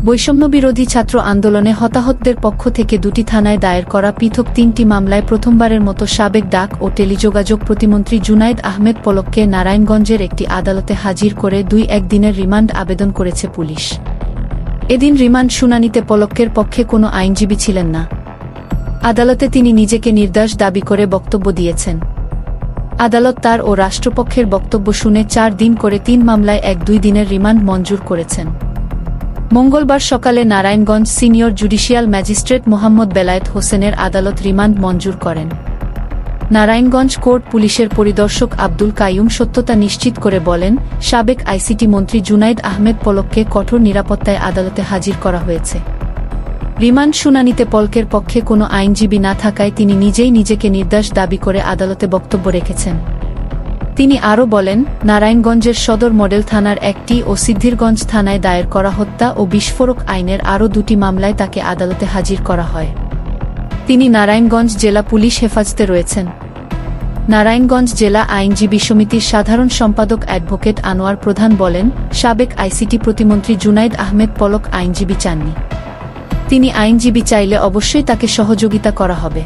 বৈষম্যবিরোধী ছাত্র আন্দোলনে হতাহতদের পক্ষ থেকে দুটি থানায় দায়ের করা পৃথক ৩টি মামলায় প্রথমবারের মতো সাবেক ডাক ও টেলিযোগাযোগ প্রতিমন্ত্রী জুনায়েদ আহমেদ পলককে নারায়ণগঞ্জের একটি আদালতে হাজির করে ২-১ দিনের রিমান্ড আবেদন করেছে পুলিশ। এদিন রিমান্ড শুনানিতে পলকের পক্ষে কোনো আইনজীবী ছিলেন না। আদালতে তিনি নিজেকে নির্দোষ দাবি করে বক্তব্য দিয়েছেন। আদালত তার ও রাষ্ট্রপক্ষের বক্তব্য শুনে ৪ দিন করে ৩ মামলায় ১-২ দিনের রিমান্ড মঞ্জুর করেছেন। মঙ্গলবার সকালে Narayanganj senior judicial magistrate Mohammad Belayet হোসেনের আদালত রিমান্ড মঞ্জুর করেন। নারায়ণগঞ্জ কোর্ট পুলিশের পরিদর্শক আব্দুল কাইয়ুম সত্যতা নিশ্চিত করে বলেন, সাবেক আইসিটি মন্ত্রী জুনায়েদ আহমেদ পলককে কঠোর নিরাপত্তায় আদালতে হাজির করা হয়েছে। রিমান্ড শুনানিতে পলকের পক্ষে কোনো আইনজীবী না থাকায় তিনি নিজেই নিজেকে নির্দোষ দাবি করে আদালতে বক্তব্য রেখেছেন। তিনি আরও বলেন, নারায়ণগঞ্জের সদর মডেল থানার একটি ও সিদ্ধিরগঞ্জ থানায় দায়ের করা হত্যা ও বিস্ফোরক আইনের আরও ২টি মামলায় তাকে আদালতে হাজির করা হয়। তিনি নারায়ণগঞ্জ জেলা পুলিশ হেফাজতে রয়েছেন। নারায়ণগঞ্জ জেলা আইনজীবী সমিতির সাধারণ সম্পাদক অ্যাডভোকেট আনোয়ার প্রধান বলেন, সাবেক আইসিটি প্রতিমন্ত্রী জুনায়েদ আহমেদ পলক আইনজীবী চাননি। তিনি আইনজীবী চাইলে অবশ্যই তাকে সহযোগিতা করা হবে।